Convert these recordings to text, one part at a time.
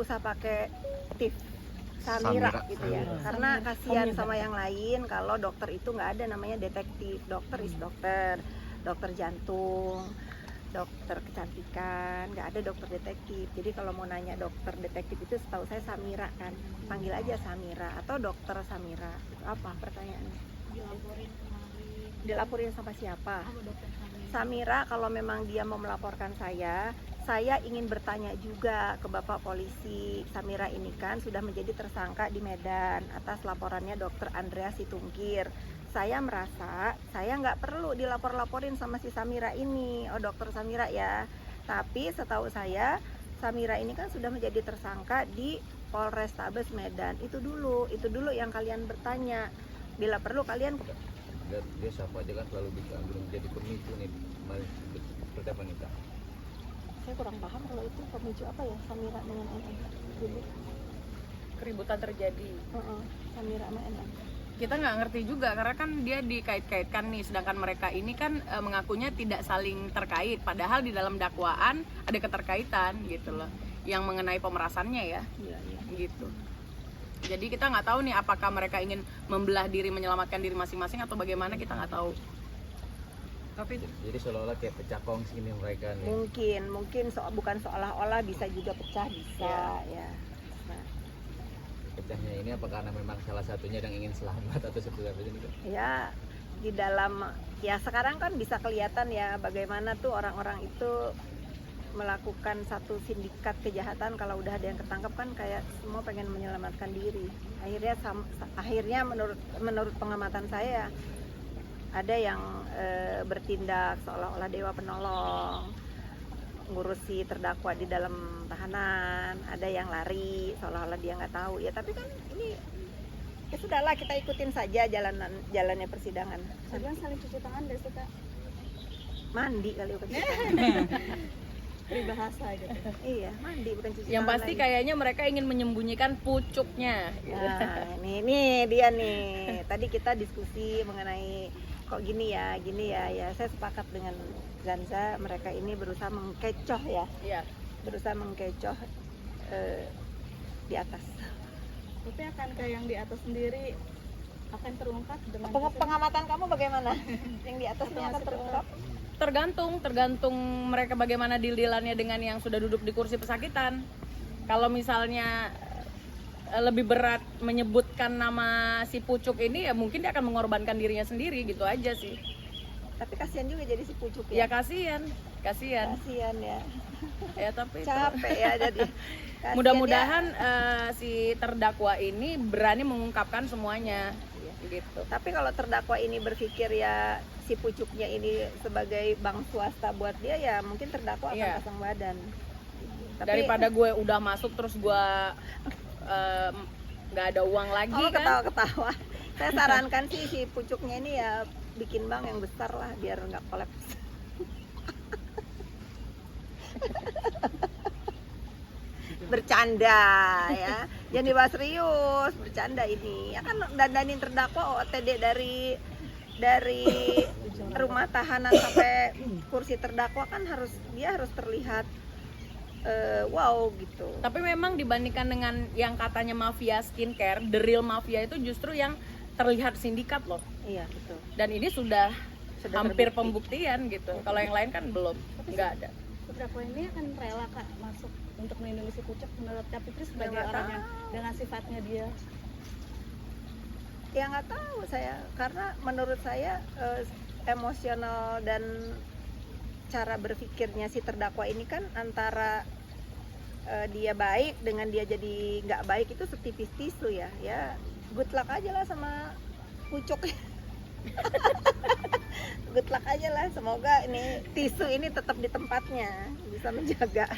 usah pakai tif Samira gitu ya, karena kasihan sama yang lain kalau dokter itu nggak ada namanya detektif. Dokter is dokter, dokter jantung, dokter kecantikan, nggak ada dokter detektif. Jadi kalau mau nanya dokter detektif itu setahu saya Samira kan, panggil aja Samira atau dokter Samira. Apa pertanyaannya? Dilaporin sama siapa? Samira, kalau memang dia mau melaporkan saya ingin bertanya juga ke Bapak Polisi. Samira ini kan sudah menjadi tersangka di Medan atas laporannya Dr. Andreas Situngkir. Saya merasa saya nggak perlu dilapor-laporin sama si Samira ini, oh Dokter Samira ya. Tapi setahu saya Samira ini kan sudah menjadi tersangka di Polrestabes Medan. Itu dulu yang kalian bertanya. Bila perlu kalian dia siapa aja kan selalu bisa belum jadi pemicu nih seperti apa nih Kak? Saya kurang paham kalau itu pemicu apa ya Samira dengan NN dulu Keributan terjadi. Samira sama NN. Kita nggak ngerti juga karena kan dia dikait-kaitkan nih, sedangkan mereka ini kan mengakunya tidak saling terkait, padahal di dalam dakwaan ada keterkaitan gitu loh, yang mengenai pemerasannya ya. Iya. Gitu. Jadi kita nggak tahu nih apakah mereka ingin membelah diri, menyelamatkan diri masing-masing atau bagaimana, kita nggak tahu. Tapi Jadi seolah-olah kayak pecah kongsi nih mereka nih. Mungkin bukan seolah-olah, bisa juga pecah, bisa ya. Nah, Pecahnya ini apa karena memang salah satunya yang ingin selamat atau seperti apa ini Kak? ya di dalam ya sekarang kan bisa kelihatan ya bagaimana tuh orang-orang itu melakukan satu sindikat kejahatan. Kalau udah ada yang ketangkep kan kayak semua pengen menyelamatkan diri. Akhirnya menurut pengamatan saya ada yang bertindak seolah-olah dewa penolong, ngurusi terdakwa di dalam tahanan, ada yang lari seolah-olah dia nggak tahu ya. Tapi kan ini ya sudahlah, kita ikutin saja jalannya persidangan. Sebenarnya saling cuci tangan deh sih Kak, Mandi kali bukan cuci tangan. peribahasa gitu. Iya, mandi bukan cuci yang tangan pasti lagi. kayaknya mereka ingin menyembunyikan pucuknya. Nah, ini dia nih. Tadi kita diskusi mengenai kok gini ya. Ya, saya sepakat dengan Zanza, mereka ini berusaha mengkecoh ya. Iya. Berusaha mengkecoh di atas. Tapi akan kayak yang di atas sendiri akan terungkap dengan Pengamatan kamu bagaimana? Yang di atas ini akan terungkap? Tergantung mereka bagaimana deal-dealannya dengan yang sudah duduk di kursi pesakitan. Kalau misalnya lebih berat menyebutkan nama si pucuk ini, ya mungkin dia akan mengorbankan dirinya sendiri gitu aja sih. Tapi kasihan juga jadi si pucuk Ya ya. kasihan. Kasihan ya. Ya tapi Capek ya jadi. Kasihan mudah-mudahan ya. si terdakwa ini berani mengungkapkan semuanya gitu. Tapi kalau terdakwa ini berpikir ya si pucuknya ini sebagai bank swasta buat dia, ya mungkin terdakwa akan Iya. pasang badan. Tapi, Daripada gue udah masuk terus gue nggak ada uang lagi oh, kan. ketawa-ketawa. Saya sarankan sih si pucuknya ini ya bikin bank yang besar lah biar nggak kolaps. Bercanda ya, jangan dibahas serius, bercanda ini. Ya kan dandanin terdakwa OTD dari rumah tahanan sampai kursi terdakwa kan dia harus terlihat wow gitu. Tapi memang dibandingkan dengan yang katanya mafia skincare, the real mafia itu justru yang terlihat sindikat loh. Iya betul. Dan ini sudah hampir terbukti. pembuktian gitu. Kalau yang lain kan belum, nggak ada. terdakwa ini akan rela Kak masuk untuk melindungi si pucuk menurut Kak Fitri sebagai nggak orang tahu. yang dengan sifatnya dia. Ya nggak tahu saya, karena menurut saya emosional dan cara berpikirnya si terdakwa ini kan antara dia baik dengan dia jadi nggak baik itu setipis tisu ya. Ya good luck aja lah sama pucuk. Good luck aja lah, semoga ini tisu ini tetap di tempatnya, bisa menjaga.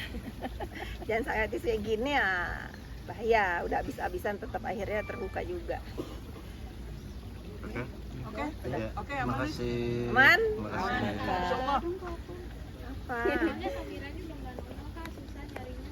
Jangan sampai tisu yang gini ya bahaya, udah habis-habisan tetap akhirnya terbuka juga. Oke, oke, Terima aman. kasih. Aman? Terima kasih. Insyaallah. Apa? Kameranya udah nggak normal Kak, susah nyarinya.